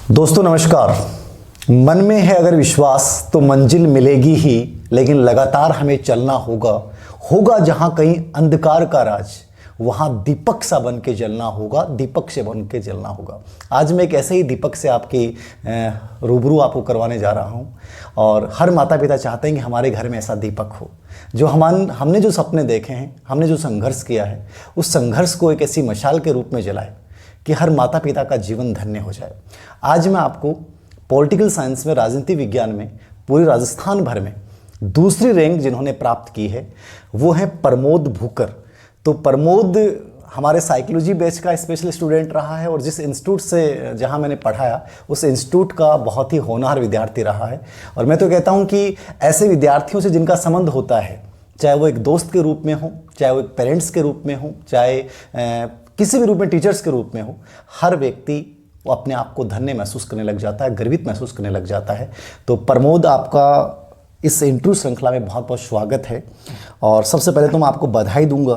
दोस्तों नमस्कार। मन में है अगर विश्वास तो मंजिल मिलेगी ही, लेकिन लगातार हमें चलना होगा। होगा जहां कहीं अंधकार का राज, वहां दीपक सा बन के जलना होगा, दीपक से बन के जलना होगा। आज मैं एक ऐसे ही दीपक से आपकी रूबरू आपको करवाने जा रहा हूं। और हर माता पिता चाहते हैं कि हमारे घर में ऐसा दीपक हो, जो हमने जो सपने देखे हैं, हमने जो संघर्ष किया है, उस संघर्ष को एक ऐसी मशाल के रूप में जलाए कि हर माता पिता का जीवन धन्य हो जाए। आज मैं आपको पॉलिटिकल साइंस में, राजनीति विज्ञान में पूरे राजस्थान भर में दूसरी रैंक जिन्होंने प्राप्त की है वो है प्रमोद भूकर। तो प्रमोद हमारे साइकोलॉजी बैच का स्पेशल स्टूडेंट रहा है और जिस इंस्टीट्यूट से जहां मैंने पढ़ाया उस इंस्टीट्यूट का बहुत ही होनहार विद्यार्थी रहा है। और मैं तो कहता हूं कि ऐसे विद्यार्थियों से जिनका संबंध होता है, चाहे वो एक दोस्त के रूप में हो, चाहे वो एक पेरेंट्स के रूप में हो, चाहे किसी भी रूप में टीचर्स के रूप में हो, हर व्यक्ति वो अपने आप को धन्य महसूस करने लग जाता है, गर्वित महसूस करने लग जाता है। तो प्रमोद, आपका इस इंटरव्यू श्रृंखला में बहुत बहुत स्वागत है। और सबसे पहले तो मैं आपको बधाई दूंगा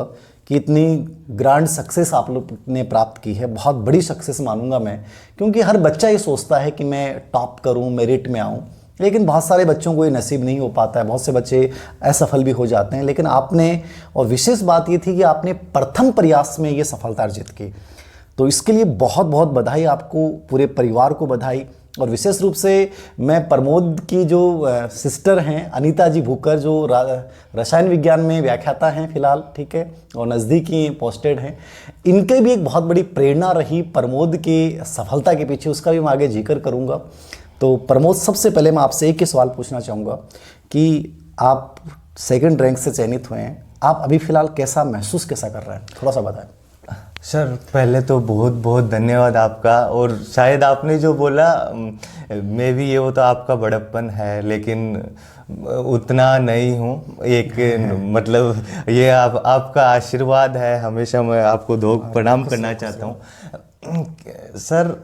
कि इतनी ग्रांड सक्सेस आप लोग ने प्राप्त की है। बहुत बड़ी सक्सेस मानूंगा मैं, क्योंकि हर बच्चा ये सोचता है कि मैं टॉप करूं, मेरिट में आऊं, लेकिन बहुत सारे बच्चों को ये नसीब नहीं हो पाता है। बहुत से बच्चे असफल भी हो जाते हैं, लेकिन आपने, और विशेष बात ये थी कि आपने प्रथम प्रयास में ये सफलता अर्जित की। तो इसके लिए बहुत बहुत बधाई आपको, पूरे परिवार को बधाई। और विशेष रूप से मैं प्रमोद की जो सिस्टर हैं अनीता जी भूकर, जो रसायन विज्ञान में व्याख्याता हैं फिलहाल, ठीक है, और नज़दीकी पोस्टेड हैं, इनके भी एक बहुत बड़ी प्रेरणा रही प्रमोद की सफलता के पीछे, उसका भी मैं आगे जिक्र करूँगा। तो प्रमोद, सबसे पहले मैं आपसे एक ही सवाल पूछना चाहूँगा कि आप सेकंड रैंक से चयनित हुए हैं, आप अभी फ़िलहाल कैसा महसूस कैसा कर रहे हैं, थोड़ा सा बताएं। सर, पहले तो बहुत बहुत धन्यवाद आपका। और शायद आपने जो बोला मैं भी, ये वो तो आपका बड़प्पन है, लेकिन उतना नहीं हूँ। एक मतलब ये आपका आशीर्वाद है, हमेशा मैं आपको दो प्रणाम करना चाहता हूँ। सर,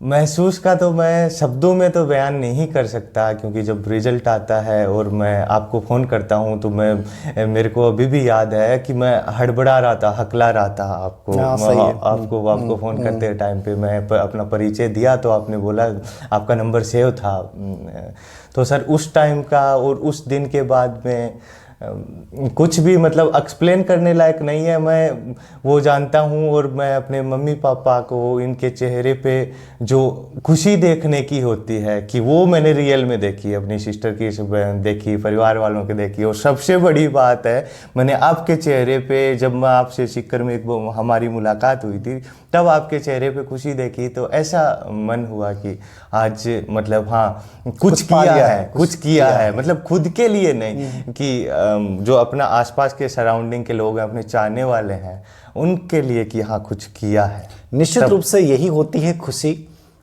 महसूस का तो मैं शब्दों में तो बयान नहीं कर सकता, क्योंकि जब रिजल्ट आता है और मैं आपको फ़ोन करता हूं तो मेरे को अभी भी याद है कि मैं हड़बड़ा रहा था, हकला रहा था आपको फ़ोन करते टाइम पे मैं अपना परिचय दिया तो आपने बोला आपका नंबर सेव था। तो सर, उस टाइम का और उस दिन के बाद में कुछ भी मतलब एक्सप्लेन करने लायक नहीं है। मैं वो जानता हूँ, और मैं अपने मम्मी पापा को, इनके चेहरे पे जो खुशी देखने की होती है कि वो मैंने रियल में देखी, अपनी सिस्टर की देखी, परिवार वालों की देखी। और सबसे बड़ी बात है, मैंने आपके चेहरे पे, जब मैं आपसे सीकर में हमारी मुलाकात हुई थी, तब आपके चेहरे पे खुशी देखी, तो ऐसा मन हुआ कि आज मतलब हाँ कुछ किया है, मतलब खुद के लिए नहीं, कि जो अपना आसपास के सराउंडिंग के लोग हैं, अपने चाहने वाले हैं, उनके लिए कि हाँ कुछ किया है। निश्चित रूप से यही होती है खुशी।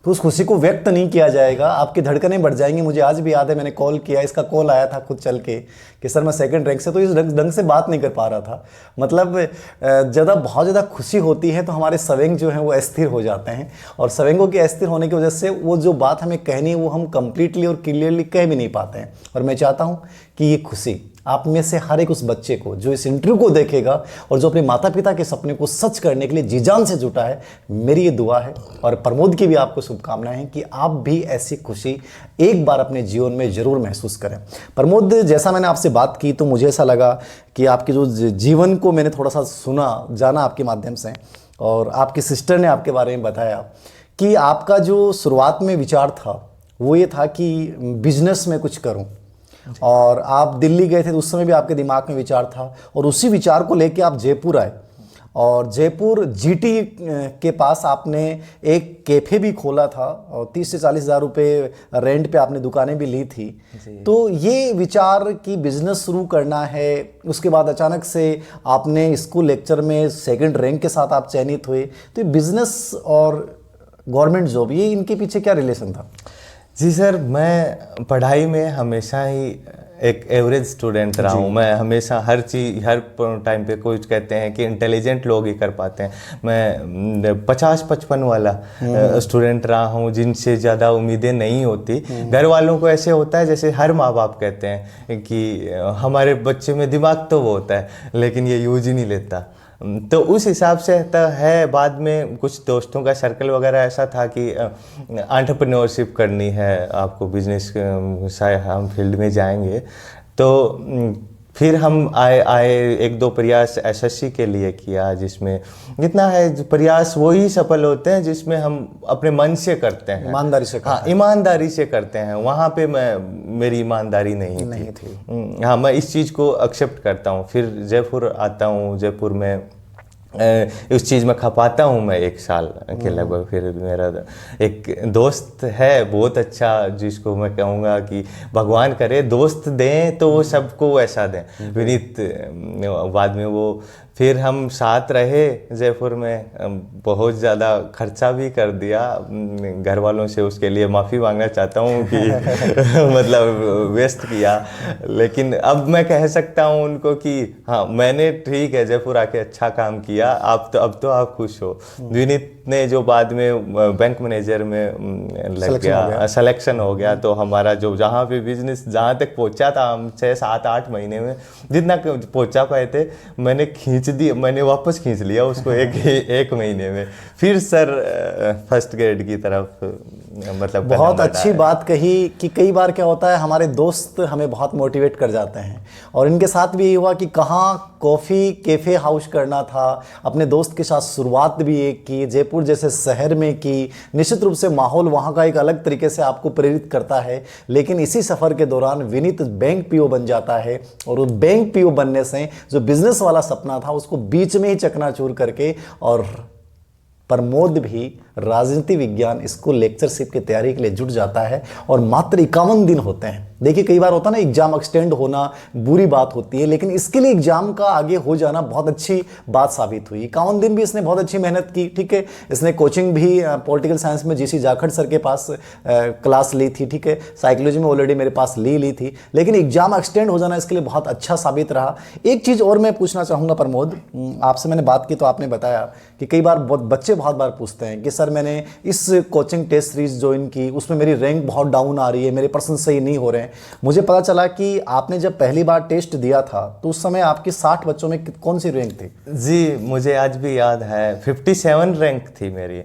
तो उस खुशी को व्यक्त नहीं किया जाएगा, आपकी धड़कनें बढ़ जाएंगी। मुझे आज भी याद है, मैंने कॉल किया, इसका कॉल आया था खुद चल के कि सर मैं सेकंड रैंक से, तो इस ढंग से बात नहीं कर पा रहा था। मतलब बहुत ज़्यादा खुशी होती है तो हमारे सवेंग जो हैं वो अस्थिर हो जाते हैं, और सवेंगों के अस्थिर होने की वजह से वो जो बात हमें कहनी है वो हम कंप्लीटली और क्लियरली कह भी नहीं पाते हैं। और मैं चाहता हूँ कि ये खुशी आप में से हर एक उस बच्चे को जो इस इंटरव्यू को देखेगा और जो अपने माता पिता के सपने को सच करने के लिए जी जान से जुटा है, मेरी ये दुआ है। और प्रमोद की भी आपको शुभकामनाएं हैं कि आप भी ऐसी खुशी एक बार अपने जीवन में जरूर महसूस करें। प्रमोद, जैसा मैंने आपसे बात की तो मुझे ऐसा लगा कि आपके जो जीवन को मैंने थोड़ा सा सुना, जाना आपके माध्यम से, और आपकी सिस्टर ने आपके बारे में बताया कि आपका जो शुरुआत में विचार था वो ये था कि बिजनेस में कुछ करूँ, और आप दिल्ली गए थे तो उस समय भी आपके दिमाग में विचार था, और उसी विचार को लेके आप जयपुर आए, और जयपुर जीटी के पास आपने एक कैफ़े भी खोला था, और 30 से 40 हज़ार रुपये रेंट पे आपने दुकानें भी ली थी। तो ये विचार कि बिज़नेस शुरू करना है, उसके बाद अचानक से आपने स्कूल लेक्चर में सेकंड रैंक के साथ आप चयनित हुए, तो ये बिज़नेस और गवर्नमेंट जॉब, ये इनके पीछे क्या रिलेशन था? जी सर, मैं पढ़ाई में हमेशा ही एक एवरेज स्टूडेंट रहा हूँ। मैं हमेशा हर टाइम पे कुछ कहते हैं कि इंटेलिजेंट लोग ही कर पाते हैं, मैं 50-55 वाला स्टूडेंट रहा हूँ, जिनसे ज़्यादा उम्मीदें नहीं होती। घर वालों को ऐसे होता है जैसे हर माँ बाप कहते हैं कि हमारे बच्चे में दिमाग तो वो होता है लेकिन ये यूज ही नहीं लेता। तो उस हिसाब से तो है। बाद में कुछ दोस्तों का सर्कल वगैरह ऐसा था कि एंटरप्रेन्योरशिप करनी है आपको, बिजनेस हम फील्ड में जाएंगे। तो फिर हम आए एक दो प्रयास एसएससी के लिए किया, जिसमें जितना है प्रयास वही सफल होते हैं जिसमें हम अपने मन से करते हैं, ईमानदारी से हाँ ईमानदारी से करते हैं। वहाँ पे मेरी ईमानदारी नहीं थी। हाँ, मैं इस चीज़ को एक्सेप्ट करता हूँ। फिर जयपुर आता हूँ, जयपुर में उस चीज़ में खपाता हूँ मैं 1 साल के लगभग। फिर मेरा एक दोस्त है बहुत अच्छा, जिसको मैं कहूँगा कि भगवान करे दोस्त दें तो वो सबको वैसा दें, विनीत। बाद में वो फिर हम साथ रहे जयपुर में, बहुत ज़्यादा खर्चा भी कर दिया घर वालों से, उसके लिए माफ़ी मांगना चाहता हूँ कि मतलब वेस्ट किया। लेकिन अब मैं कह सकता हूँ उनको कि हाँ, मैंने ठीक है जयपुर आके अच्छा काम किया, आप तो अब तो आप खुश हो। विनीत ने जो बाद में बैंक मैनेजर में लग गया, सिलेक्शन हो गया, तो हमारा जो जहाँ पे बिजनेस जहाँ तक पहुँचा था, हम 6, 7, 8 महीने में जितना पहुँचा पाए थे, मैंने वापस खींच लिया उसको एक महीने में। फिर सर फर्स्ट ग्रेड की तरफ मतलब बहुत अच्छी बात कही कि कई बार क्या होता है, हमारे दोस्त हमें बहुत मोटिवेट कर जाते हैं, और इनके साथ भी ये हुआ कि कहाँ कॉफ़ी कैफ़े हाउस करना था। अपने दोस्त के साथ शुरुआत भी एक की, जयपुर जैसे शहर में की। निश्चित रूप से माहौल वहाँ का एक अलग तरीके से आपको प्रेरित करता है। लेकिन इसी सफ़र के दौरान विनीत बैंक पीओ बन जाता है, और उस बैंक पीओ बनने से जो बिजनेस वाला सपना था उसको बीच में ही चकनाचूर करके, और प्रमोद भी राजनीति विज्ञान स्कूल लेक्चरशिप की तैयारी के लिए जुट जाता है। और मात्र 51 दिन होते हैं। देखिए कई बार होता है ना, एग्जाम एक्सटेंड होना बुरी बात होती है, लेकिन इसके लिए एग्जाम का आगे हो जाना बहुत अच्छी बात साबित हुई। 51 दिन भी इसने बहुत अच्छी मेहनत की। ठीक है, इसने कोचिंग भी पॉलिटिकल साइंस में जीसी जाखड़ सर के पास क्लास ली थी। ठीक है, साइकोलॉजी में ऑलरेडी मेरे पास ली थी, लेकिन एग्जाम एक्सटेंड हो जाना इसके लिए बहुत अच्छा साबित रहा। एक चीज़ और मैं पूछना चाहूँगा प्रमोद, आपसे मैंने बात की तो आपने बताया कि कई बार बच्चे बहुत बार पूछते हैं कि सर मैंने इस कोचिंग टेस्ट सीरीज ज्वाइन की, उसमें मेरी रैंक बहुत डाउन आ रही है, मेरे पर्सन सही नहीं हो रहे हैं। मुझे पता चला कि आपने जब पहली बार टेस्ट दिया था तो उस समय आपकी 60 बच्चों में कौन सी रैंक थी? जी, मुझे आज भी याद है 57 रैंक थी मेरी।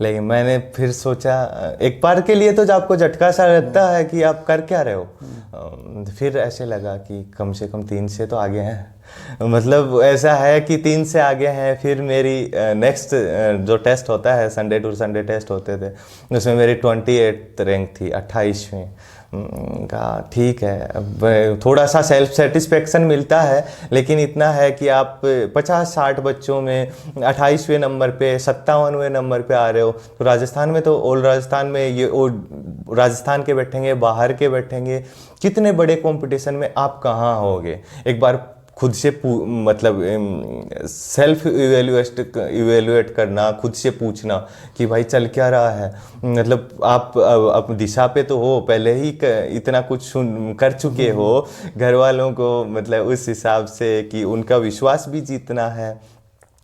लेकिन मैंने फिर सोचा, एक बार के लिए तो आपको झटका सा लगता है कि आप कर क्या रहे हो। फिर ऐसे लगा कि कम से कम 3 से तो आगे हैं, मतलब ऐसा है कि 3 से आगे हैं। फिर मेरी नेक्स्ट जो टेस्ट होता है, संडे टू संडे टेस्ट होते थे, उसमें मेरी 28 रैंक थी, 28वें। कहा ठीक है, अब थोड़ा सा सेल्फ सेटिस्फेक्शन मिलता है, लेकिन इतना है कि आप 50-60 बच्चों में 28वें नंबर पे, 57वें नंबर पे आ रहे हो। तो राजस्थान में तो ऑल राजस्थान में ये राजस्थान के बैठेंगे, बाहर के बैठेंगे, कितने बड़े कंपटीशन में आप कहाँ होगे। एक बार खुद से मतलब सेल्फ इवेल्युएट करना, खुद से पूछना कि भाई चल क्या रहा है। मतलब आप दिशा पे तो हो, पहले ही इतना कुछ कर चुके हो, घर वालों को मतलब उस हिसाब से कि उनका विश्वास भी जीतना है।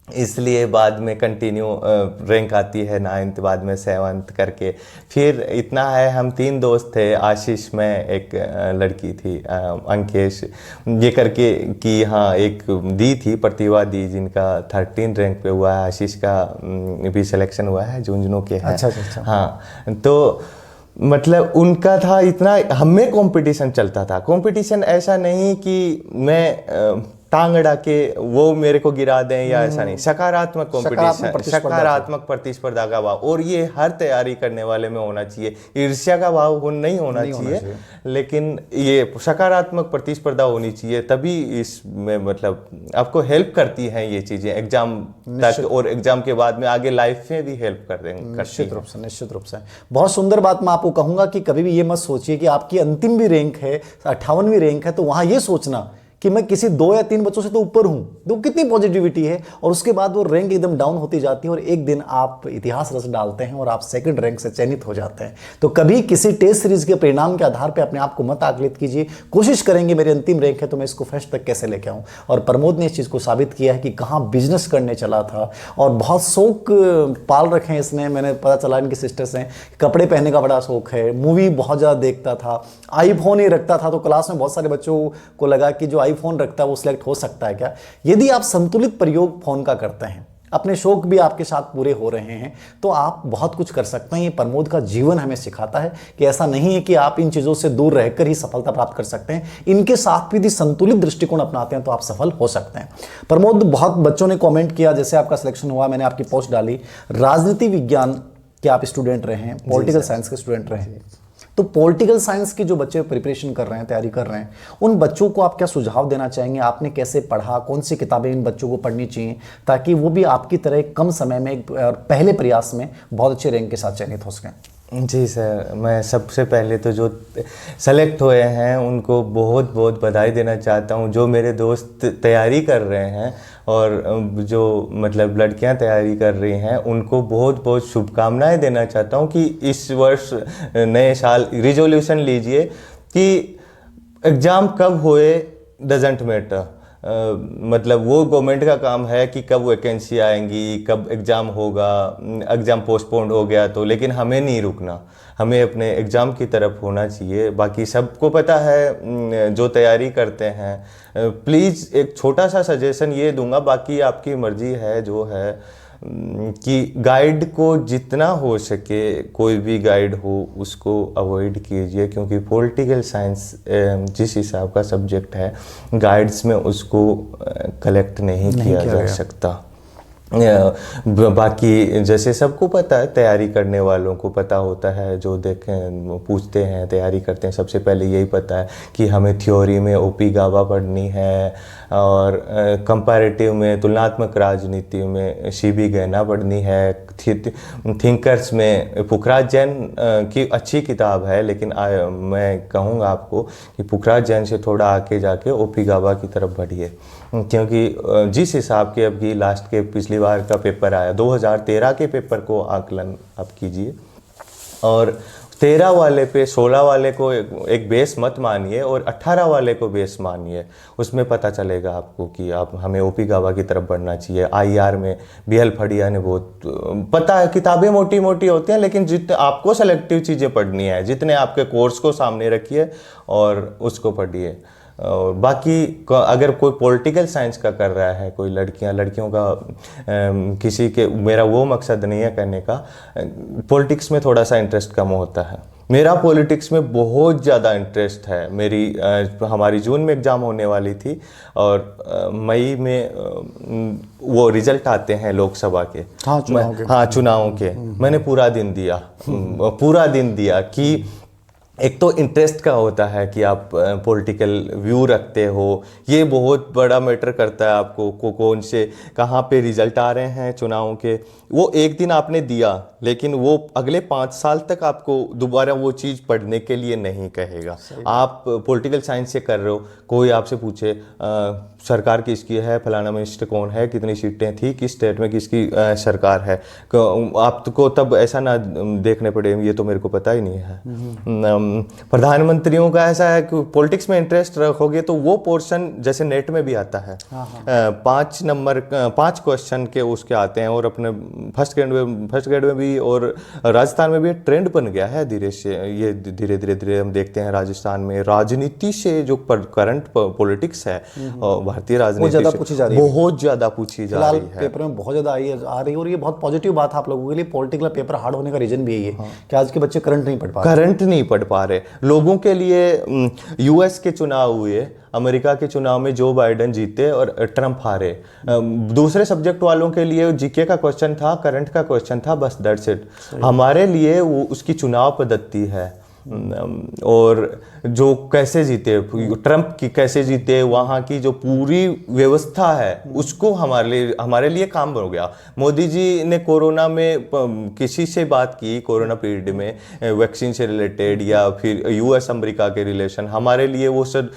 इसलिए बाद में कंटिन्यू रैंक आती है 9th, बाद में 7th करके। फिर इतना है, हम 3 दोस्त थे, आशीष में एक लड़की थी अंकेश, ये करके कि हाँ एक दी थी प्रतिभा दी, जिनका 13 रैंक पे हुआ है। आशीष का भी सिलेक्शन हुआ है, झुंझुनू के हैं। अच्छा। हाँ, तो मतलब उनका था इतना, हमें कंपटीशन चलता था। कंपटीशन ऐसा नहीं कि मैं टांग अड़ा के वो मेरे को गिरा दें या ऐसा नहीं, सकारात्मक कंपटीशन, सकारात्मक प्रतिस्पर्धा का भाव, और ये हर तैयारी करने वाले में होना चाहिए। ईर्ष्या का भाव नहीं होना चाहिए, लेकिन ये सकारात्मक प्रतिस्पर्धा होनी चाहिए, तभी इसमें मतलब आपको हेल्प करती हैं ये चीज़ें एग्जाम तक, और एग्जाम के बाद में आगे लाइफ में भी हेल्प कर देंगे। निश्चित रूप से बहुत सुंदर बात मैं आपको कहूँगा कि कभी भी ये मत सोचिए कि आपकी अंतिम भी रैंक है, 58वीं रैंक है, तो वहाँ ये सोचना कि मैं किसी 2 या 3 बच्चों से तो ऊपर हूं। तो कितनी पॉजिटिविटी है, और उसके बाद वो रैंक एकदम डाउन होती जाती है, और एक दिन आप इतिहास रच डालते हैं और आप 2nd रैंक से चयनित हो जाते हैं। तो कभी किसी टेस्ट सीरीज के परिणाम के आधार पर अपने आप को मत आकलित कीजिए। कोशिश करेंगे मेरी अंतिम रैंक है तो मैं इसको फर्स्ट तक कैसे लेके आऊँ। और प्रमोद ने इस चीज़ को साबित किया है कि कहाँ बिजनेस करने चला था, और बहुत शौक पाल रखे हैं इसने। मैंने पता चला इनकी सिस्टर से कपड़े पहनने का बड़ा शौक है, मूवी बहुत ज़्यादा देखता था, आईफोन ही रखता था। तो क्लास में बहुत सारे बच्चों को लगा कि जो आईफोन रखता है वो सिलेक्ट हो सकता है क्या? यदि आप संतुलित प्रयोग फोन का करते हैं, अपने शौक भी आपके साथ पूरे हो रहे हैं, तो आप बहुत कुछ कर सकते हैं। ये प्रमोद का जीवन हमें सिखाता है कि ऐसा नहीं है कि आप इन चीज़ों से दूर रहकर ही सफलता प्राप्त कर सकते हैं। इनके साथ भी यदि संतुलित दृष्टिकोण अपनाते हैं तो आप सफल हो सकते हैं। प्रमोद, बहुत बच्चों ने कमेंट किया, जैसे आपका सिलेक्शन हुआ, मैंने आपकी पोस्ट डाली, राजनीति विज्ञान के आप स्टूडेंट रहे हैं, पॉलिटिकल साइंस के स्टूडेंट रहे हैं, तो पॉलिटिकल साइंस के जो बच्चे प्रिपरेशन कर रहे हैं, तैयारी कर रहे हैं, उन बच्चों को आप क्या सुझाव देना चाहेंगे? आपने कैसे पढ़ा, कौन सी किताबें इन बच्चों को पढ़नी चाहिए ताकि वो भी आपकी तरह कम समय में पहले प्रयास में बहुत अच्छे रैंक के साथ चयनित हो सकें? जी सर, मैं सबसे पहले तो जो सेलेक्ट हुए हैं उनको बहुत बहुत बधाई देना चाहता हूँ। जो मेरे दोस्त तैयारी कर रहे हैं और जो मतलब लड़कियां तैयारी कर रही हैं उनको बहुत बहुत शुभकामनाएं देना चाहता हूँ कि इस वर्ष नए साल रिजोल्यूशन लीजिए कि एग्ज़ाम कब होए डजेंट मैटर। मतलब वो गवर्नमेंट का काम है कि कब वैकेंसी आएंगी, कब एग्ज़ाम होगा, एग्ज़ाम पोस्टपोन्ड हो गया तो, लेकिन हमें नहीं रुकना, हमें अपने एग्ज़ाम की तरफ होना चाहिए। बाकी सबको पता है जो तैयारी करते हैं, प्लीज़ एक छोटा सा सजेशन ये दूंगा, बाकी आपकी मर्ज़ी है जो है, कि गाइड को जितना हो सके, कोई भी गाइड हो उसको अवॉइड कीजिए, क्योंकि पॉलिटिकल साइंस जिस हिसाब का सब्जेक्ट है गाइड्स में उसको कलेक्ट नहीं किया जा सकता। बाकी जैसे सबको पता है, तैयारी करने वालों को पता होता है, जो देखें पूछते हैं तैयारी करते हैं, सबसे पहले यही पता है कि हमें थ्योरी में ओपी गाबा पढ़नी है और कंपैरेटिव में तुलनात्मक राजनीति में सी.बी. गैना पढ़नी है। थिंकर्स में पुखराज जैन की अच्छी किताब है, लेकिन मैं कहूँगा आपको कि पुखराज जैन से थोड़ा आके जाके ओपी गाबा की तरफ बढ़िए, क्योंकि जिस हिसाब के अभी लास्ट के पिछली बार का पेपर आया 2013 के पेपर को आकलन आप कीजिए और 13 वाले पे 16 वाले को एक बेस मत मानिए और 18 वाले को बेस मानिए। उसमें पता चलेगा आपको कि आप हमें ओपी गाबा की तरफ बढ़ना चाहिए। आईआर में बीएल फड़िया ने बहुत, पता है किताबें मोटी मोटी होती हैं, लेकिन जितने आपको सेलेक्टिव चीज़ें पढ़नी है, जितने आपके कोर्स को सामने रखिए और उसको पढ़िए। और बाकी अगर कोई पॉलिटिकल साइंस का कर रहा है, कोई लड़कियों का किसी के, मेरा वो मकसद नहीं है कहने का, पॉलिटिक्स में थोड़ा सा इंटरेस्ट कम होता है। मेरा पॉलिटिक्स में बहुत ज़्यादा इंटरेस्ट है। मेरी हमारी जून में एग्ज़ाम होने वाली थी और मई में वो रिजल्ट आते हैं लोकसभा के, चुनावों के। मैंने पूरा दिन दिया कि एक तो इंटरेस्ट का होता है कि आप पॉलिटिकल व्यू रखते हो, ये बहुत बड़ा मैटर करता है आपको कौन से कहाँ पे रिजल्ट आ रहे हैं चुनावों के। वो एक दिन आपने दिया, लेकिन वो अगले 5 साल तक आपको दोबारा वो चीज़ पढ़ने के लिए नहीं कहेगा। आप पॉलिटिकल साइंस से कर रहे हो, कोई आपसे पूछे सरकार किसकी है, फलाना मिनिस्टर कौन है, कितनी सीटें थी, किस स्टेट में किसकी सरकार है, आपको तब ऐसा ना देखने पड़े ये तो मेरे को पता ही नहीं है। प्रधानमंत्रियों का ऐसा है कि पॉलिटिक्स में इंटरेस्ट रखोगे तो वो पोर्शन जैसे नेट में भी आता है, 5 क्वेश्चन के उसके आते हैं, और अपने फर्स्ट ग्रेड में भी और राजस्थान में भी ट्रेंड बन गया है धीरे धीरे हम देखते हैं। राजस्थान में राजनीति से जो करंट पॉलिटिक्स है भारतीय राजनीति से बहुत ज्यादा पूछी जा रही है, पेपर में बहुत ज्यादा आ रही है, और ये बहुत पॉजिटिव बात है आप लोगों के लिए। पॉलिटिकल पेपर हार्ड होने का रीजन भी यही है कि आज के बच्चे करंट नहीं पढ़ पा रहे। लोगों के लिए यूएस के चुनाव हुए, अमेरिका के चुनाव में जो बाइडेन जीते और ट्रंप हारे। दूसरे सब्जेक्ट वालों के लिए जीके का क्वेश्चन था, करंट का क्वेश्चन था, बस दैट्स इट। हमारे लिए वो उसकी चुनाव पद्धति है और जो कैसे जीते, ट्रंप की कैसे जीते, वहाँ की जो पूरी व्यवस्था है उसको हमारे लिए काम हो गया। मोदी जी ने कोरोना में किसी से बात की, कोरोना पीरियड में वैक्सीन से रिलेटेड या फिर यूएस अमेरिका के रिलेशन, हमारे लिए वो सब,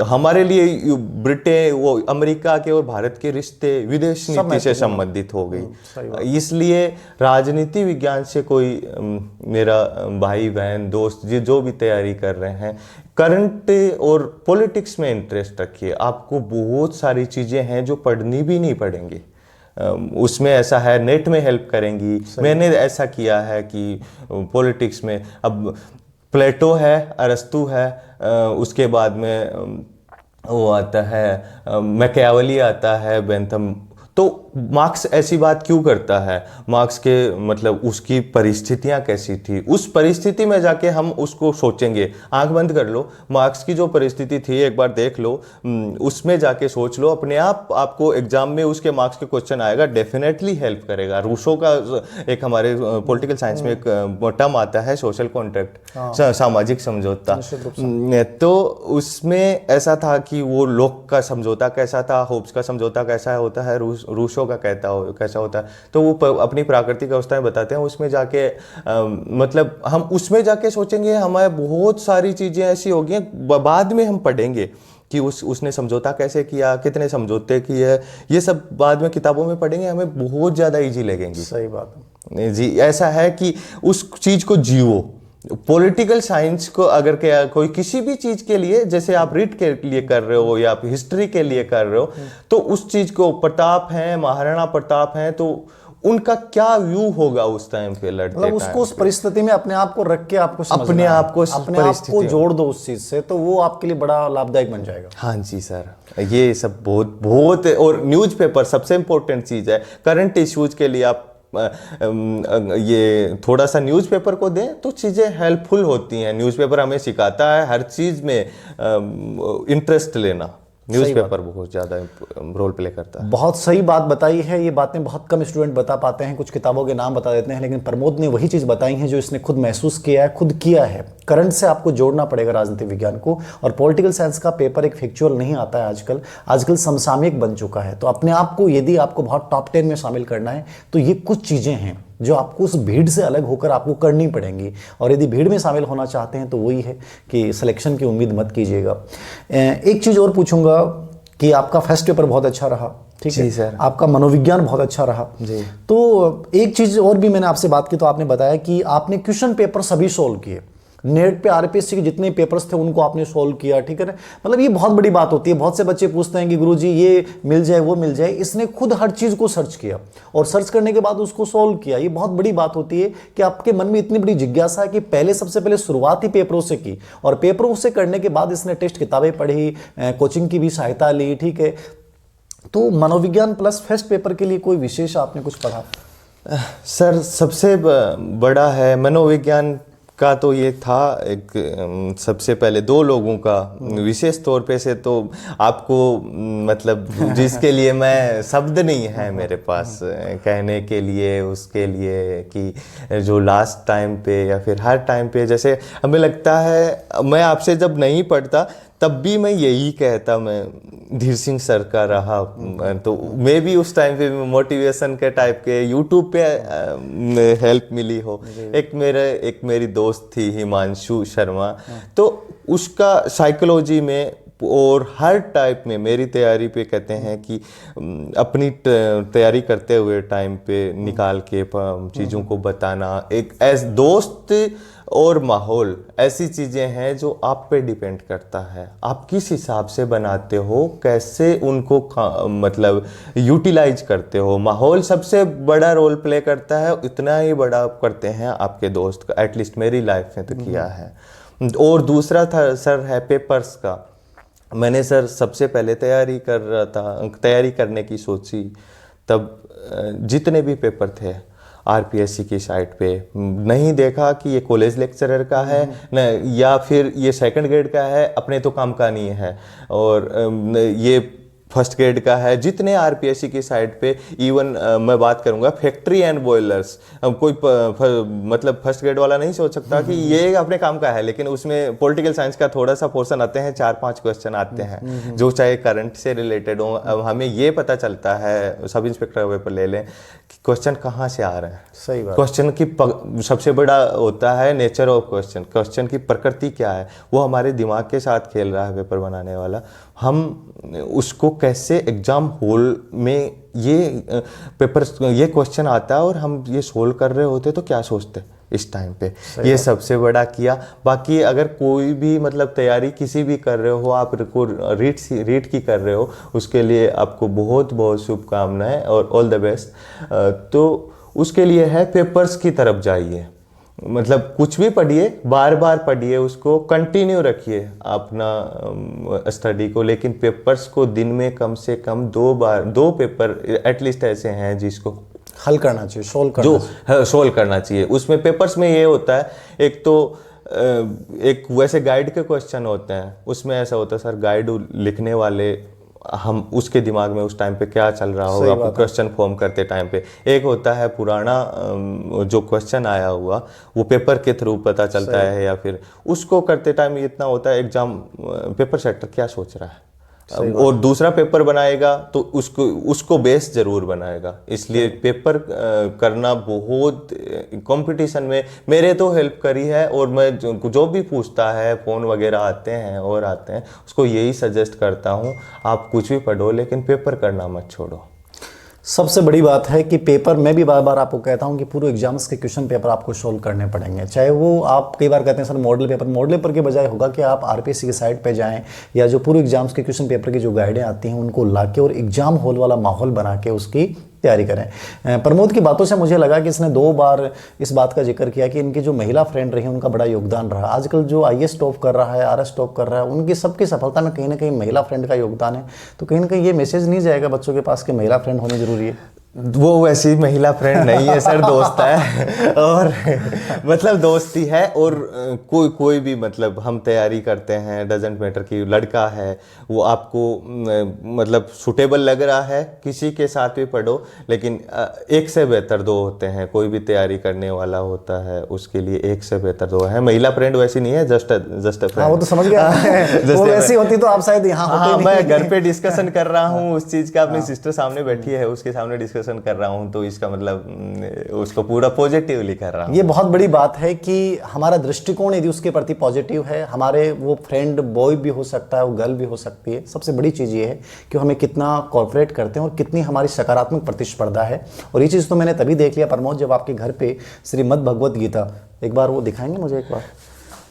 हमारे लिए ब्रिटेन, वो अमेरिका के और भारत के रिश्ते विदेश नीति से संबंधित हो गई। इसलिए राजनीति विज्ञान से कोई मेरा भाई बहन दोस्त जो भी तैयारी कर रहे हैं, करंट और पॉलिटिक्स में इंटरेस्ट रखिए। आपको बहुत सारी चीज़ें हैं जो पढ़नी भी नहीं पड़ेंगी, उसमें ऐसा है नेट में हेल्प करेंगी। मैंने ऐसा किया है कि पॉलिटिक्स में अब प्लेटो है, अरस्तु है, उसके बाद में वो आता है मैकियावेली आता है, बेंथम। तो मार्क्स ऐसी बात क्यों करता है? मार्क्स के मतलब उसकी परिस्थितियां कैसी थी, उस परिस्थिति में जाके हम उसको सोचेंगे। आंख बंद कर लो, मार्क्स की जो परिस्थिति थी एक बार देख लो, उसमें जाके सोच लो, अपने आप आपको एग्जाम में उसके मार्क्स के क्वेश्चन आएगा, डेफिनेटली हेल्प करेगा। रूसो का एक हमारे पॉलिटिकल साइंस में एक टर्म आता है सोशल कॉन्ट्रैक्ट, सामाजिक समझौता। तो उसमें ऐसा था कि वो लोक का समझौता कैसा था, होब्स का समझौता कैसा होता है, रूसो का कैसा होता है। तो वो अपनी प्राकृतिक अवस्थाएं बताते हैं, उसमें जाके मतलब हम उसमें जाके सोचेंगे, हमें बहुत सारी चीजें ऐसी होगी, बाद में हम पढ़ेंगे कि उसने समझौता कैसे किया, कितने समझौते किए, ये सब बाद में किताबों में पढ़ेंगे, हमें बहुत ज्यादा इजी लगेंगी। सही बात है जी। ऐसा है कि उस चीज को जियो। पॉलिटिकल साइंस को अगर क्या कोई किसी भी चीज के लिए, जैसे आप रीट के लिए कर रहे हो या आप हिस्ट्री के लिए कर रहे हो, तो उस चीज को प्रताप है, महाराणा प्रताप है, तो उनका क्या व्यू होगा उस टाइम पे लड़ते मतलब उसको उस परिस्थिति में अपने आप को रख के आपको अपने आप को जोड़ दो उस चीज से, तो वो आपके लिए बड़ा लाभदायक बन जाएगा। हाँ जी सर, ये सब बहुत बहुत। और न्यूज़पेपर सबसे इंपॉर्टेंट चीज है। करंट इश्यूज के लिए आप ये थोड़ा सा न्यूज़पेपर को दें तो चीज़ें हेल्पफुल होती हैं। न्यूज़पेपर हमें सिखाता है हर चीज़ में इंटरेस्ट लेना। न्यूज़पेपर बहुत ज़्यादा रोल प्ले करता है। बहुत सही बात बताई है। ये बातें बहुत कम स्टूडेंट बता पाते हैं, कुछ किताबों के नाम बता देते हैं, लेकिन प्रमोद ने वही चीज़ बताई है जो इसने खुद महसूस किया है, खुद किया है। करंट से आपको जोड़ना पड़ेगा राजनीतिक विज्ञान को। और पॉलिटिकल साइंस का पेपर एक फैक्चुअल नहीं आता है आजकल समसामयिक बन चुका है। तो अपने आप को यदि आपको बहुत टॉप 10 में शामिल करना है तो ये कुछ चीज़ें हैं जो आपको उस भीड़ से अलग होकर आपको करनी पड़ेंगी। और यदि भीड़ में शामिल होना चाहते हैं तो वही है कि सिलेक्शन की उम्मीद मत कीजिएगा। एक चीज़ और पूछूंगा कि आपका फर्स्ट पेपर बहुत अच्छा रहा, ठीक है सर। आपका मनोविज्ञान बहुत अच्छा रहा जी। तो एक चीज़ और भी मैंने आपसे बात की तो आपने बताया कि आपने क्वेश्चन पेपर सभी सोल्व किए। नेट पे आरपीएससी के जितने पेपर्स थे उनको आपने सोल्व किया, ठीक है ना। मतलब ये बहुत बड़ी बात होती है। बहुत से बच्चे पूछते हैं कि गुरुजी ये मिल जाए वो मिल जाए। इसने खुद हर चीज़ को सर्च किया और सर्च करने के बाद उसको सोल्व किया। ये बहुत बड़ी बात होती है कि आपके मन में इतनी बड़ी जिज्ञासा है कि सबसे पहले शुरुआत ही पेपरों से की और पेपरों से करने के बाद इसने टेस्ट किताबें पढ़ी, कोचिंग की भी सहायता ली, ठीक है। तो मनोविज्ञान प्लस फर्स्ट पेपर के लिए कोई विशेष आपने कुछ पढ़ा? सर सबसे बड़ा है मनोविज्ञान का तो ये था एक सबसे पहले 2 लोगों का विशेष तौर पे से तो आपको मतलब जिसके लिए मैं शब्द नहीं है मेरे पास कहने के लिए, उसके लिए कि जो लास्ट टाइम पे या फिर हर टाइम पे जैसे हमें लगता है, मैं आपसे जब नहीं पढ़ता तब भी मैं यही कहता, मैं धीर सिंह सर का रहा। तो मैं भी उस टाइम पे मोटिवेशन के टाइप के यूट्यूब पे हेल्प मिली हो। एक मेरी दोस्त थी हिमांशु शर्मा, तो उसका साइकोलॉजी में और हर टाइप में मेरी तैयारी पे कहते हैं कि अपनी तैयारी करते हुए टाइम पे निकाल के चीज़ों को बताना, एक एज दोस्त और माहौल ऐसी चीज़ें हैं जो आप पे डिपेंड करता है। आप किस हिसाब से बनाते हो, कैसे उनको मतलब यूटिलाइज करते हो। माहौल सबसे बड़ा रोल प्ले करता है, इतना ही बड़ा करते हैं आपके दोस्त का। एटलीस्ट मेरी लाइफ में तो किया है। और दूसरा था सर है पेपर्स का। मैंने सर सबसे पहले तैयारी कर रहा था, तैयारी करने की सोची, तब जितने भी पेपर थे आरपीएससी की साइट पे नहीं देखा कि ये कॉलेज लेक्चरर का है न या फिर ये सेकंड ग्रेड का है, अपने तो काम का नहीं है, और ये फर्स्ट ग्रेड का है। जितने आरपीएससी की साइट पे इवन मैं बात करूंगा फैक्ट्री एंड बॉयलर्स, कोई मतलब फर्स्ट ग्रेड वाला नहीं सोच सकता कि ये अपने काम का है, लेकिन उसमें पॉलिटिकल साइंस का थोड़ा सा पोर्शन आते हैं, 4-5 क्वेश्चन आते हैं जो चाहे करंट से रिलेटेड हो। अब हमें ये पता चलता है, सब इंस्पेक्टर का पेपर ले लें, कि क्वेश्चन कहाँ से आ रहे हैं। सही बात। क्वेश्चन की सबसे बड़ा होता है नेचर ऑफ क्वेश्चन, क्वेश्चन की प्रकृति क्या है, वो हमारे दिमाग के साथ खेल रहा है पेपर बनाने वाला। हम उसको कैसे एग्जाम हॉल में ये पेपर ये क्वेश्चन आता है और हम ये सोल्व कर रहे होते तो क्या सोचते इस टाइम पे, ये सबसे बड़ा किया। बाकी अगर कोई भी मतलब तैयारी किसी भी कर रहे हो, आप रीड की कर रहे हो, उसके लिए आपको बहुत बहुत शुभकामनाएं और ऑल द बेस्ट। तो उसके लिए है पेपर्स की तरफ जाइए, मतलब कुछ भी पढ़िए, बार बार पढ़िए, उसको कंटिन्यू रखिए अपना स्टडी को, लेकिन पेपर्स को दिन में कम से कम 2 पेपर एटलीस्ट ऐसे हैं जिसको हल करना चाहिए, सोल्व करना जो सोल्व करना चाहिए। उसमें पेपर्स में ये होता है, एक तो एक वैसे गाइड के क्वेश्चन होते हैं, उसमें ऐसा होता है सर गाइड लिखने वाले हम उसके दिमाग में उस टाइम पे क्या चल रहा होगा क्वेश्चन फॉर्म करते टाइम पे। एक होता है पुराना जो क्वेश्चन आया हुआ वो पेपर के थ्रू पता चलता है, या फिर उसको करते टाइम इतना होता है एग्जाम पेपर सेटर क्या सोच रहा है, और दूसरा पेपर बनाएगा तो उसको बेस जरूर बनाएगा। इसलिए पेपर करना बहुत कंपटीशन में मेरे तो हेल्प करी है, और मैं जो भी पूछता है फ़ोन वगैरह आते हैं और आते हैं उसको यही सजेस्ट करता हूँ, आप कुछ भी पढ़ो लेकिन पेपर करना मत छोड़ो। सबसे बड़ी बात है कि पेपर, मैं भी बार बार आपको कहता हूं कि पूरे एग्जाम्स के क्वेश्चन पेपर आपको सोल्व करने पड़ेंगे, चाहे वो आप कई बार कहते हैं सर मॉडल पेपर के बजाय होगा कि आप आरपीएससी की साइट पे जाएं, या जो पूरे एग्जाम्स के क्वेश्चन पेपर की जो गाइडें आती हैं उनको लाके और एग्जाम हॉल वाला माहौल बना के उसकी तैयारी करें। प्रमोद की बातों से मुझे लगा कि इसने 2 बार इस बात का जिक्र किया कि इनकी जो महिला फ्रेंड रही उनका बड़ा योगदान रहा। आजकल जो आईएएस टॉप कर रहा है, आरएस टॉप कर रहा है, उनकी सबकी सफलता में कहीं ना कहीं महिला फ्रेंड का योगदान है। तो कहीं ना कहीं ये मैसेज नहीं जाएगा बच्चों के पास कि महिला फ्रेंड होनी जरूरी है? वो वैसी महिला फ्रेंड नहीं है सर, दोस्त है और मतलब दोस्ती है, और कोई भी मतलब हम तैयारी करते हैं, डजेंट मैटर कि लड़का है वो आपको मतलब सुटेबल लग रहा है, किसी के साथ भी पढ़ो, लेकिन एक से बेहतर 2 होते हैं। कोई भी तैयारी करने वाला होता है उसके लिए एक से बेहतर 2 है। महिला फ्रेंड वैसी नहीं है, जस्ट फ्रेंड। वो तो समझ गया वो वैसी होती तो आप शायद यहाँ होते हाँ, नहीं। मैं घर पे डिस्कशन कर रहा हूँ उस चीज का, अपनी सिस्टर सामने बैठी है उसके सामने डिस्कशन कर रहा हूं, तो इसका मतलब उसको पूरा पॉजिटिवली कर रहा हूं। ये बहुत बड़ी बात है कि हमारा दृष्टिकोण यदि उसके प्रति पॉजिटिव है, हमारे वो फ्रेंड बॉय भी हो सकता है, वो गर्ल भी हो सकती है। सबसे बड़ी चीज़ ये है कि हमें कितना कॉर्पोरेट करते हैं और कितनी हमारी सकारात्मक प्रतिस्पर्धा है। और ये चीज़ तो मैंने तभी देख लिया प्रमोद जब आपके घर पे श्रीमद् भगवत गीता, एक बार वो दिखाएंगे मुझे एक बार?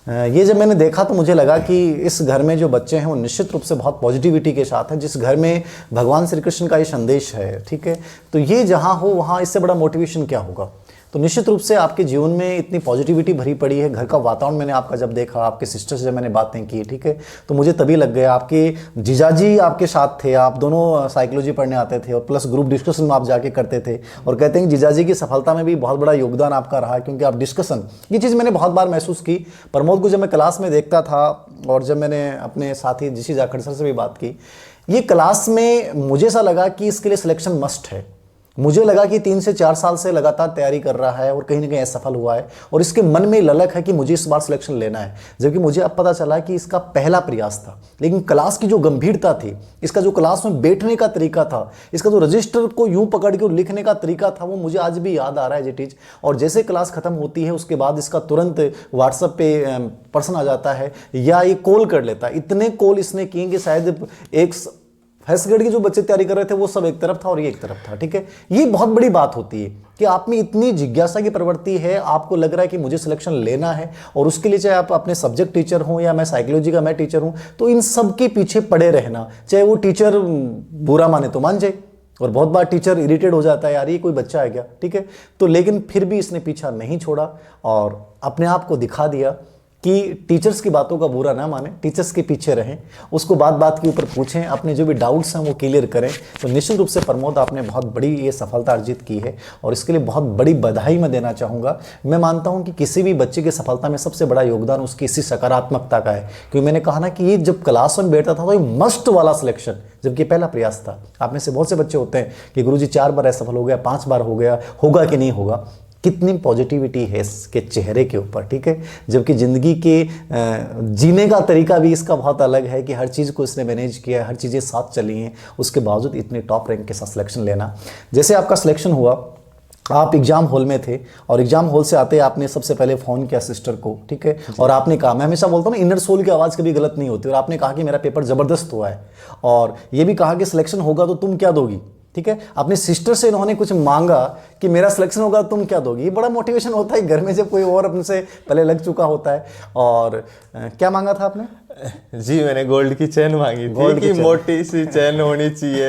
ये जब मैंने देखा तो मुझे लगा कि इस घर में जो बच्चे हैं वो निश्चित रूप से बहुत पॉजिटिविटी के साथ हैं। जिस घर में भगवान श्री कृष्ण का ये संदेश है, ठीक है, तो ये जहाँ हो वहाँ इससे बड़ा मोटिवेशन क्या होगा। तो निश्चित रूप से आपके जीवन में इतनी पॉजिटिविटी भरी पड़ी है। घर का वातावरण मैंने आपका जब देखा, आपके सिस्टर से जब मैंने बातें की, ठीक है, तो मुझे तभी लग गया। आपके जीजाजी आपके साथ थे, आप दोनों साइकोलॉजी पढ़ने आते थे और प्लस ग्रुप डिस्कशन में आप जाके करते थे, और कहते हैं कि जीजाजी की सफलता में भी बहुत बड़ा योगदान आपका रहा, क्योंकि आप डिस्कशन, ये चीज़ मैंने बहुत बार महसूस की। प्रमोद को जब मैं क्लास में देखता था और जब मैंने अपने साथी जिसी जाखड़ सर से भी बात की, ये क्लास में मुझे ऐसा लगा कि इसके लिए सिलेक्शन मस्ट है। मुझे लगा कि 3 से 4 साल से लगातार तैयारी कर रहा है और कहीं ना कहीं असफल हुआ है, और इसके मन में ललक है कि मुझे इस बार सिलेक्शन लेना है। जबकि मुझे अब पता चला कि इसका पहला प्रयास था, लेकिन क्लास की जो गंभीरता थी, इसका जो क्लास में बैठने का तरीका था, इसका जो रजिस्टर को यूं पकड़ के लिखने का तरीका था, वो मुझे आज भी याद आ रहा है जिटीज। और जैसे क्लास खत्म होती है उसके बाद इसका तुरंत व्हाट्सएप पे पर्सन आ जाता है या ये कॉल कर लेता है। इतने कॉल इसने किए कि शायद एक फर्स्ट ग्रेड के जो बच्चे तैयारी कर रहे थे वो सब एक तरफ था और ये एक तरफ था, ठीक है। ये बहुत बड़ी बात होती है कि आप में इतनी जिज्ञासा की प्रवृत्ति है, आपको लग रहा है कि मुझे सिलेक्शन लेना है, और उसके लिए चाहे आप अपने सब्जेक्ट टीचर हों या मैं साइकोलॉजी का मैं टीचर हूं, तो इन सब के पीछे पड़े रहना, चाहे वो टीचर बुरा माने तो मान जाए, और बहुत बार टीचर इरिटेट हो जाता है, यार ये कोई बच्चा है क्या, ठीक है, तो लेकिन फिर भी इसने पीछा नहीं छोड़ा और अपने आप को दिखा दिया कि टीचर्स की बातों का बुरा ना माने, टीचर्स के पीछे रहें, उसको बात बात के ऊपर पूछें, अपने जो भी डाउट्स हैं वो क्लियर करें। तो निश्चित रूप से प्रमोद आपने बहुत बड़ी ये सफलता अर्जित की है और इसके लिए बहुत बड़ी बधाई मैं देना चाहूँगा। मैं मानता हूँ कि किसी भी बच्चे की सफलता में सबसे बड़ा योगदान उसकी इसी सकारात्मकता का है, क्योंकि मैंने कहा ना कि ये जब क्लास में बैठता था तो ये मस्ट वाला सिलेक्शन, जबकि पहला प्रयास था। आप में से बहुत से बच्चे होते हैं कि गुरुजी 4 बार असफल हो गया, 5 बार हो गया, होगा कि नहीं होगा। कितनी पॉजिटिविटी है इसके चेहरे के ऊपर, ठीक है, जबकि ज़िंदगी के जीने का तरीका भी इसका बहुत अलग है कि हर चीज़ को इसने मैनेज किया है, हर चीज़ें साथ चली हैं, उसके बावजूद इतने टॉप रैंक के साथ सिलेक्शन लेना। जैसे आपका सिलेक्शन हुआ, आप एग्जाम हॉल में थे और एग्जाम हॉल से आते आपने सबसे पहले फ़ोन किया सिस्टर को, ठीक है, और आपने कहा, मैं हमेशा बोलता हूँ ना, इनर सोल की आवाज़ कभी गलत नहीं होती, और आपने कहा कि मेरा पेपर ज़बरदस्त हुआ है, और ये भी कहा कि सिलेक्शन होगा तो तुम क्या दोगी, ठीक है। अपनी सिस्टर से इन्होंने कुछ मांगा कि मेरा सिलेक्शन होगा तुम क्या दोगी। ये बड़ा मोटिवेशन होता है घर में जब कोई और अपने से पहले लग चुका होता है। और क्या मांगा था आपने? जी मैंने गोल्ड की चेन मांगी थी गोल्ड की कि चेन। मोटी सी चेन होनी चाहिए।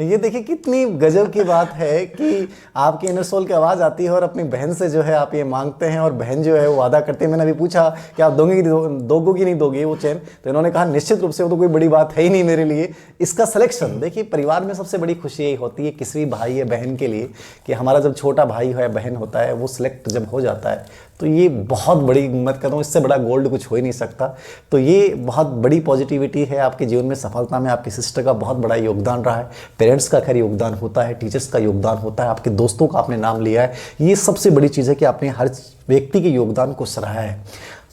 ये देखिए कितनी गजब की बात है कि आपकी इनर सोल की आवाज़ आती है और अपनी बहन से जो है आप ये मांगते हैं और बहन जो है वो वादा करती है। मैंने अभी पूछा कि आप दोगे कि दोगो कि नहीं दोगे वो चेन, तो इन्होंने कहा निश्चित रूप से वो तो कोई बड़ी बात है ही नहीं मेरे लिए। इसका सिलेक्शन देखिए, परिवार में सबसे बड़ी खुशी यही होती है किसी भी भाई या बहन के लिए कि हमारा जब छोटा भाई हो या बहन होता है वो सिलेक्ट जब हो जाता है तो ये बहुत बड़ी, मत कहता हूँ इससे बड़ा गोल्ड कुछ हो ही नहीं सकता। तो ये बहुत बड़ी पॉजिटिविटी है आपके जीवन में, सफलता में आपकी सिस्टर का बहुत बड़ा योगदान रहा है, पेरेंट्स का खैर योगदान होता है, टीचर्स का योगदान होता है, आपके दोस्तों का आपने नाम लिया है। ये सबसे बड़ी चीज़ है कि आपने हर व्यक्ति के योगदान को सराहा है।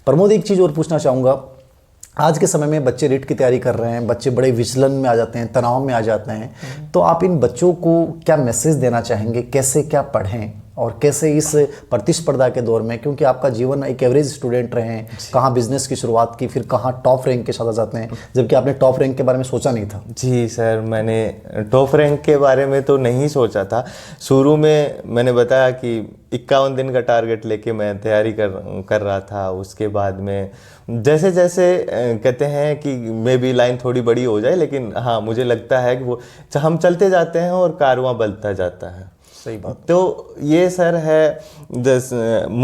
प्रमोद, एक चीज़ और पूछना चाहूँगा, आज के समय में बच्चे रीट की तैयारी कर रहे हैं, बच्चे बड़े विचलन में आ जाते हैं, तनाव में आ जाते हैं, तो आप इन बच्चों को क्या मैसेज देना चाहेंगे, कैसे क्या पढ़ें और कैसे इस प्रतिस्पर्धा के दौर में, क्योंकि आपका जीवन एक एवरेज स्टूडेंट रहे हैं, कहाँ बिजनेस की शुरुआत की, फिर कहाँ टॉप रैंक के साथ आ जाते हैं, जबकि आपने टॉप रैंक के बारे में सोचा नहीं था। जी सर, मैंने टॉप रैंक के बारे में तो नहीं सोचा था। शुरू में मैंने बताया कि 51 दिन का टारगेट लेके मैं तैयारी कर रहा था। उसके बाद में जैसे जैसे कहते हैं कि मे बी लाइन थोड़ी बड़ी हो जाए, लेकिन हाँ मुझे लगता है कि वो हम चलते जाते हैं और कारवां बढ़ता जाता है। सही बात। तो ये सर है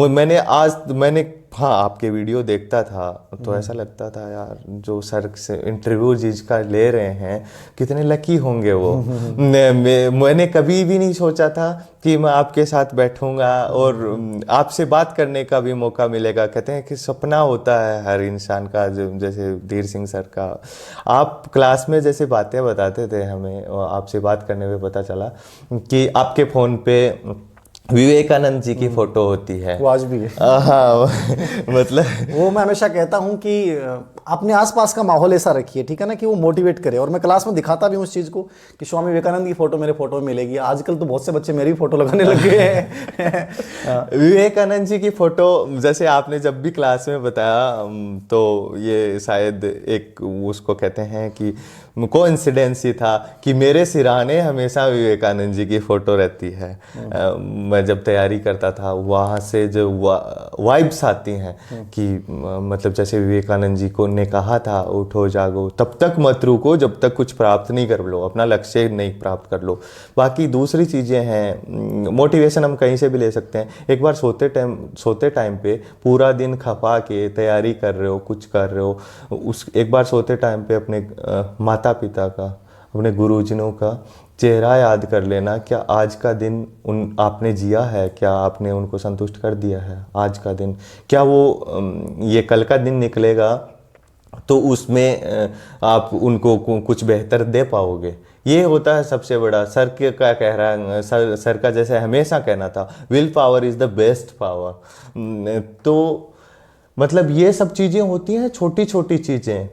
मैंने हाँ आपके वीडियो देखता था तो ऐसा लगता था यार जो सर से इंटरव्यू जिसका ले रहे हैं कितने लकी होंगे वो। मैंने कभी भी नहीं सोचा था कि मैं आपके साथ बैठूंगा और आपसे बात करने का भी मौका मिलेगा। कहते हैं कि सपना होता है हर इंसान का, जैसे धीर सिंह सर का। आप क्लास में जैसे बातें बताते थे हमें, और आपसे बात करने में पता चला कि आपके फ़ोन पे विवेकानंद जी की फोटो होती है। वो आज भी है। हाँ मतलब वो मैं हमेशा कहता हूँ कि अपने आसपास का माहौल ऐसा रखिए, ठीक है ना, कि वो मोटिवेट करे। और मैं क्लास में दिखाता भी हूँ उस चीज़ को कि स्वामी विवेकानंद की फोटो मेरे फोटो में मिलेगी। आजकल तो बहुत से बच्चे मेरी फोटो लगाने लग गए हैं। विवेकानंद जी की फोटो जैसे आपने जब भी क्लास में बताया तो ये शायद एक उसको कहते हैं कि कोइंसिडेंस ही था कि मेरे सिरहाने हमेशा विवेकानंद जी की फ़ोटो रहती है। मैं जब तैयारी करता था वहाँ से जो वाइब्स आती हैं कि मतलब जैसे विवेकानंद जी को ने कहा था उठो जागो तब तक मत रुको जब तक कुछ प्राप्त नहीं कर लो, अपना लक्ष्य नहीं प्राप्त कर लो। बाकी दूसरी चीज़ें हैं, मोटिवेशन हम कहीं से भी ले सकते हैं। एक बार सोते टाइम पे पूरा दिन खपा के तैयारी कर रहे हो, कुछ कर रहे हो, एक बार सोते टाइम पे अपने माता पिता का, अपने गुरुजनों का चेहरा याद कर लेना। क्या आज का दिन आपने जिया है? क्या आपने उनको संतुष्ट कर दिया है? आज का दिन क्या वो ये कल का दिन निकलेगा तो उसमें आप उनको कुछ बेहतर दे पाओगे। ये होता है सबसे बड़ा। सर के क्या कह रहा है, सर का जैसे हमेशा कहना था, will power is the best power. तो मतलब ये सब चीज़ें होती हैं, छोटी छोटी चीज़ें।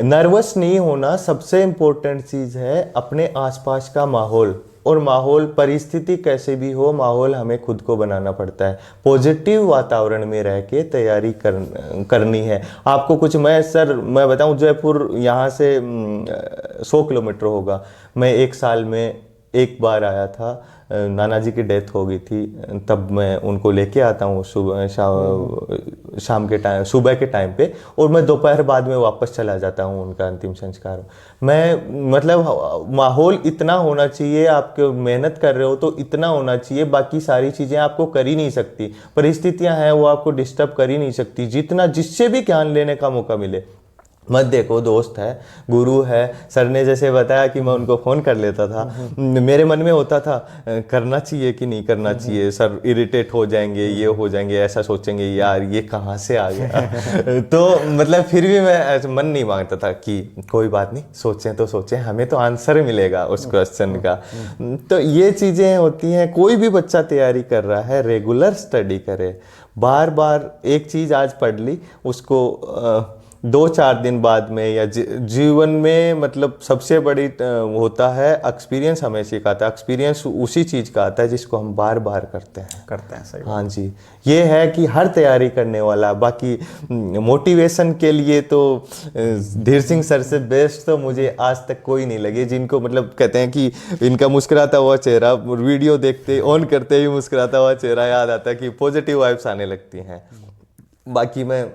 नर्वस नहीं होना सबसे इम्पोर्टेंट चीज़ है। अपने आसपास का माहौल, और माहौल परिस्थिति कैसे भी हो, माहौल हमें खुद को बनाना पड़ता है। पॉजिटिव वातावरण में रह के तैयारी करनी है आपको। कुछ मैं बताऊं, जयपुर यहाँ से 100 किलोमीटर होगा। मैं एक साल में एक बार आया था, नाना जी की डेथ हो गई थी, तब मैं उनको लेके आता हूँ शाम के टाइम, सुबह के टाइम पे, और मैं दोपहर बाद में वापस चला जाता हूँ उनका अंतिम संस्कार। मैं मतलब माहौल इतना होना चाहिए, आपके मेहनत कर रहे हो तो इतना होना चाहिए, बाकी सारी चीज़ें आपको कर ही नहीं सकती। परिस्थितियाँ हैं वो आपको डिस्टर्ब कर ही नहीं सकती। जितना जिससे भी ज्ञान लेने का मौका मिले मत देखो, दोस्त है, गुरु है। सर ने जैसे बताया कि मैं उनको फ़ोन कर लेता था, मेरे मन में होता था करना चाहिए कि नहीं करना चाहिए, सर इरिटेट हो जाएंगे, ये हो जाएंगे, ऐसा सोचेंगे यार ये कहाँ से आ गया। तो मतलब फिर भी मैं मन नहीं मांगता था कि कोई बात नहीं, सोचें तो सोचें, हमें तो आंसर मिलेगा उस क्वेश्चन का। तो ये चीज़ें होती हैं। कोई भी बच्चा तैयारी कर रहा है, रेगुलर स्टडी करे, बार बार एक चीज़ आज पढ़ ली उसको 2-4 दिन बाद में, या जीवन में मतलब सबसे बड़ी होता है एक्सपीरियंस, हमें सिखाता है। एक्सपीरियंस उसी चीज़ का आता है जिसको हम बार बार करते हैं। सही। हाँ जी, ये है कि हर तैयारी करने वाला। बाकी मोटिवेशन के लिए तो धीर सिंह सर से बेस्ट तो मुझे आज तक कोई नहीं लगे, जिनको मतलब कहते हैं कि इनका मुस्कुराता हुआ चेहरा, वीडियो देखते ऑन करते ही मुस्कुराता हुआ चेहरा याद आता है कि पॉजिटिव वाइब्स आने लगती हैं। बाकी मैं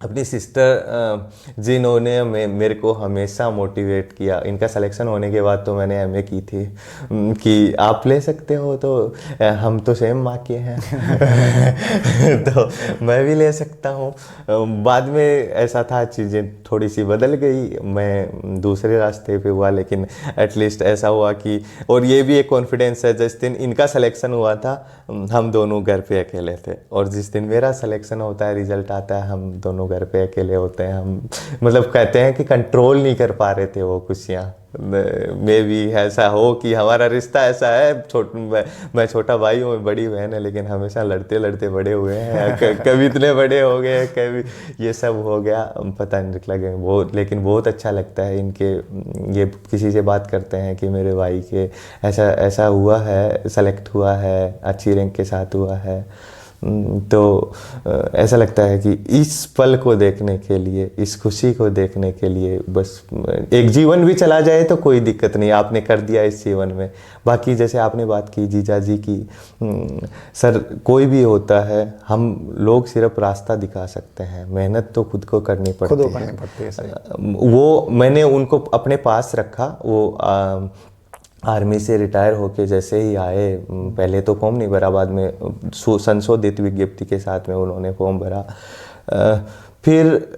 अपनी सिस्टर जिन्होंने मेरे को हमेशा मोटिवेट किया। इनका सिलेक्शन होने के बाद तो मैंने एमए की थी कि आप ले सकते हो, तो हम तो सेम माँ के हैं तो मैं भी ले सकता हूँ। बाद में ऐसा था, चीज़ें थोड़ी सी बदल गई, मैं दूसरे रास्ते पे हुआ, लेकिन एटलीस्ट ऐसा हुआ कि, और ये भी एक कॉन्फिडेंस है, जिस दिन इनका सिलेक्शन हुआ था हम दोनों घर पे अकेले थे, और जिस दिन मेरा सिलेक्शन होता है, रिजल्ट आता है, हम दोनों घर पे अकेले होते हैं। हम मतलब कहते हैं कि कंट्रोल नहीं कर पा रहे थे वो खुशियाँ। मे भी ऐसा हो कि हमारा रिश्ता ऐसा है, मैं छोटा भाई हूँ, बड़ी बहन है, लेकिन हमेशा लड़ते लड़ते बड़े हुए हैं कभी इतने बड़े हो गए, कभी ये सब हो गया, पता नहीं लगे वो। लेकिन बहुत अच्छा लगता है इनके, ये किसी से बात करते हैं कि मेरे भाई के ऐसा ऐसा हुआ है, सेलेक्ट हुआ है, अच्छी रैंक के साथ हुआ है। तो ऐसा लगता है कि इस पल को देखने के लिए, इस खुशी को देखने के लिए, बस एक जीवन भी चला जाए तो कोई दिक्कत नहीं, आपने कर दिया इस जीवन में। बाकी जैसे आपने बात की जीजा जी की, सर कोई भी होता है, हम लोग सिर्फ रास्ता दिखा सकते हैं, मेहनत तो खुद को करनी पड़ती है। सही। वो मैंने उनको अपने पास रखा। वो आर्मी से रिटायर होके जैसे ही आए, पहले तो फॉर्म नहीं भरा, बाद में संशोधित विज्ञप्ति के साथ में उन्होंने फॉर्म भरा। फिर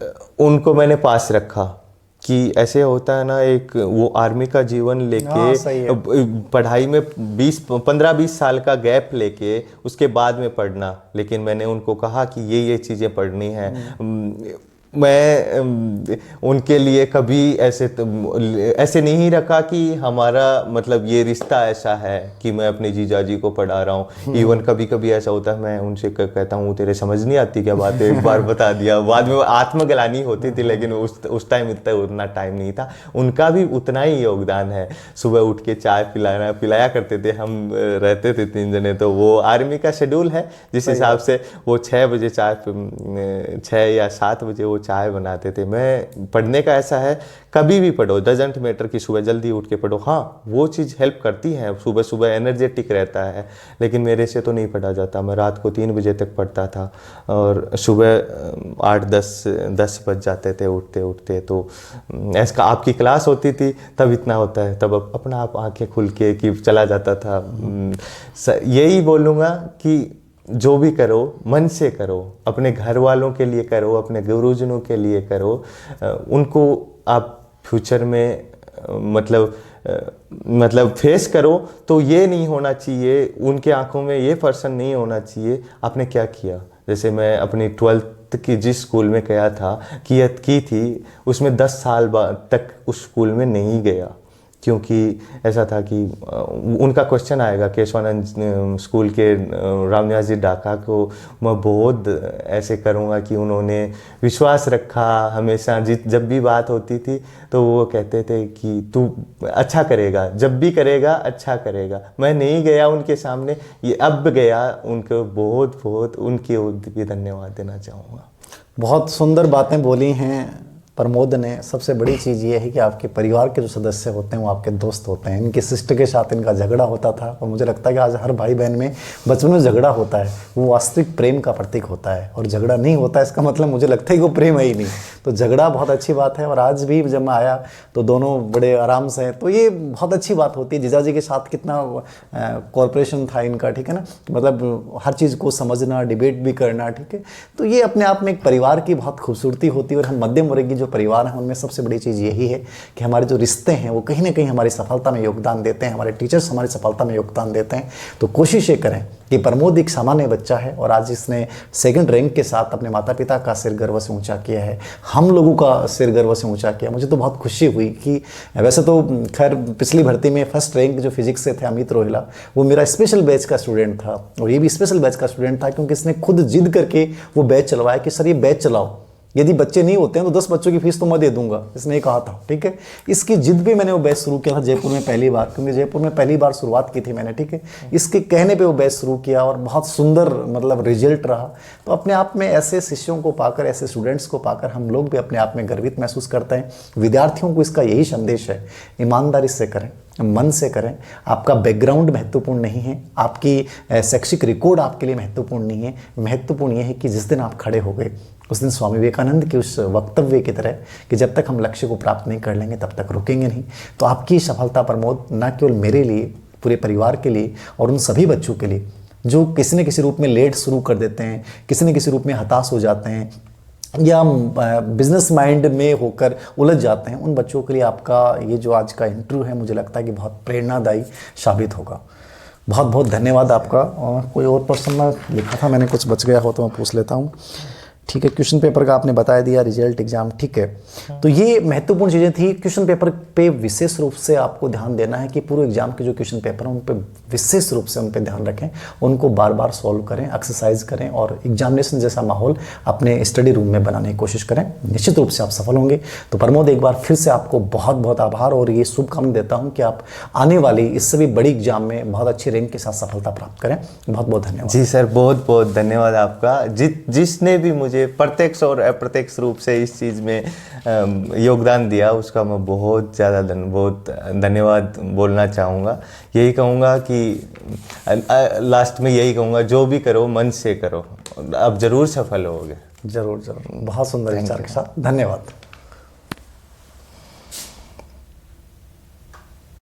उनको मैंने पास रखा कि ऐसे होता है ना, एक वो आर्मी का जीवन लेके पढ़ाई में 15-20 साल का गैप लेके उसके बाद में पढ़ना, लेकिन मैंने उनको कहा कि ये चीज़ें पढ़नी है। मैं उनके लिए कभी ऐसे नहीं रखा कि हमारा मतलब ये रिश्ता ऐसा है कि मैं अपने जीजा जी को पढ़ा रहा हूँ। इवन कभी कभी ऐसा होता है, मैं उनसे कहता हूँ तेरे समझ नहीं आती क्या बात है, एक बार बता दिया, बाद में आत्मग्लानि होती थी, लेकिन उस टाइम उतना टाइम नहीं था। उनका भी उतना ही योगदान है। सुबह उठ के चाय पिलाया करते थे, हम रहते थे 3 जने, तो वो आर्मी का शेड्यूल है जिस हिसाब से वो 6 बजे 6 या 7 बजे वो चाय बनाते थे। मैं पढ़ने का ऐसा है, कभी भी पढ़ो, डजंट मैटर कि सुबह जल्दी उठ के पढ़ो। हाँ, वो चीज़ हेल्प करती है, सुबह सुबह एनर्जेटिक रहता है, लेकिन मेरे से तो नहीं पढ़ा जाता। मैं रात को 3 बजे तक पढ़ता था और सुबह 8-10 बज जाते थे उठते उठते। तो ऐसा आपकी क्लास होती थी तब इतना होता है, तब अपना आप आंखें खुल के कि चला जाता था। यही बोलूँगा कि जो भी करो मन से करो, अपने घर वालों के लिए करो, अपने गुरुजनों के लिए करो, उनको आप फ्यूचर में मतलब फेस करो। तो ये नहीं होना चाहिए, उनके आंखों में ये पर्सन नहीं होना चाहिए आपने क्या किया। जैसे मैं अपनी 12th की जिस स्कूल में गया था की थी, उसमें 10 साल तक उस स्कूल में नहीं गया, क्योंकि ऐसा था कि उनका क्वेश्चन आएगा। केशवानंद स्कूल के रामनिवास जी ढाका को मैं बहुत ऐसे करूँगा कि उन्होंने विश्वास रखा हमेशा। जब भी बात होती थी तो वो कहते थे कि तू अच्छा करेगा, जब भी करेगा अच्छा करेगा। मैं नहीं गया उनके सामने, ये अब गया, उनको बहुत बहुत उनके भी धन्यवाद देना चाहूँगा। बहुत सुंदर बातें बोली हैं प्रमोद ने। सबसे बड़ी चीज़ ये है कि आपके परिवार के जो सदस्य होते हैं वो आपके दोस्त होते हैं। इनकी सिस्टर के साथ इनका झगड़ा होता था, और मुझे लगता है कि आज हर भाई बहन में बचपन में झगड़ा होता है वो वास्तविक प्रेम का प्रतीक होता है, और झगड़ा नहीं होता है इसका मतलब मुझे लगता है कि वो प्रेम है ही नहीं। तो झगड़ा बहुत अच्छी बात है, और आज भी जब मैं आया तो दोनों बड़े आराम से हैं, तो ये बहुत अच्छी बात होती है। जीजा जी के साथ कितना कॉर्पोरेशन था इनका, ठीक है ना, मतलब हर चीज़ को समझना, डिबेट भी करना, ठीक है। तो ये अपने आप में एक परिवार की बहुत खूबसूरती होती है। और हम मध्यम वर्ग की जो परिवार है उनमें सबसे बड़ी चीज़ यही है कि हमारे जो रिश्ते हैं वो कहीं ना कहीं हमारी सफलता में योगदान देते हैं, हमारे टीचर्स हमारी सफलता में योगदान देते हैं। तो कोशिश ये करें कि प्रमोद एक सामान्य बच्चा है और आज इसने 2nd रैंक के साथ अपने माता पिता का सिर गर्व से ऊंचा किया है, हम लोगों का सिर गर्व से ऊंचा किया। मुझे तो बहुत खुशी हुई कि वैसे तो खैर पिछली भर्ती में 1st रैंक जो फिजिक्स से थे अमित रोहिला, वो मेरा स्पेशल बैच का स्टूडेंट था, और ये भी स्पेशल बैच का स्टूडेंट था क्योंकि इसने खुद जिद करके वो बैच चलवाया कि सर ये बैच चलाओ, यदि बच्चे नहीं होते हैं तो 10 बच्चों की फीस तो मैं दे दूंगा, इसने कहा था, ठीक है। इसकी जिद पे मैंने वो बैच शुरू किया था जयपुर में पहली बार, क्योंकि जयपुर में पहली बार शुरुआत की थी मैंने, ठीक है। इसके कहने पे वो बैच शुरू किया और बहुत सुंदर मतलब रिजल्ट रहा। तो अपने आप में ऐसे शिष्यों को पाकर, ऐसे स्टूडेंट्स को पाकर हम लोग भी अपने आप में गर्वित महसूस करते हैं। विद्यार्थियों को इसका यही संदेश है, ईमानदारी से करें, मन से करें। आपका बैकग्राउंड महत्वपूर्ण नहीं है, आपकी शैक्षिक रिकॉर्ड आपके लिए महत्वपूर्ण नहीं है। महत्वपूर्ण यह है कि जिस दिन आप खड़े हो गए उस दिन स्वामी विवेकानंद के उस वक्तव्य की तरह कि जब तक हम लक्ष्य को प्राप्त नहीं कर लेंगे तब तक रुकेंगे नहीं। तो आपकी सफलता प्रमोद न केवल मेरे लिए, पूरे परिवार के लिए और उन सभी बच्चों के लिए जो किसी न किसी रूप में लेट शुरू कर देते हैं, किसी न किसी रूप में हताश हो जाते हैं या बिजनेस माइंड में होकर उलझ जाते हैं, उन बच्चों के लिए आपका ये जो आज का इंटरव्यू है मुझे लगता है कि बहुत प्रेरणादायी साबित होगा। बहुत बहुत धन्यवाद आपका। और कोई और प्रश्न लिखा था मैंने, कुछ बच गया हो तो मैं पूछ लेता हूँ। ठीक है, क्वेश्चन पेपर का आपने बता दिया, रिजल्ट एग्जाम, ठीक है। तो ये महत्वपूर्ण चीज़ें थी। क्वेश्चन पेपर पे विशेष रूप से आपको ध्यान देना है कि पूरे एग्जाम के जो क्वेश्चन पेपर हैं उन पे विशेष रूप से उन पे ध्यान रखें, उनको बार बार सॉल्व करें, एक्सरसाइज करें और एग्जामिनेशन जैसा माहौल अपने स्टडी रूम में बनाने की कोशिश करें। निश्चित रूप से आप सफल होंगे। तो प्रमोद, एक बार फिर से आपको बहुत बहुत आभार और ये शुभकामना देता हूँ कि आप आने वाली इससे भी बड़ी एग्जाम में बहुत अच्छी रैंक के साथ सफलता प्राप्त करें। बहुत बहुत धन्यवाद। जी सर, बहुत बहुत धन्यवाद आपका। जिसने भी मुझे प्रत्यक्ष और अप्रत्यक्ष रूप से इस चीज़ में योगदान दिया उसका मैं बहुत ज़्यादा बहुत धन्यवाद बोलना चाहूँगा। यही कहूँगा कि लास्ट में यही कहूँगा, जो भी करो मन से करो, आप ज़रूर सफल होगे। जरूर जरूर। बहुत सुंदर विचार के साथ धन्यवाद।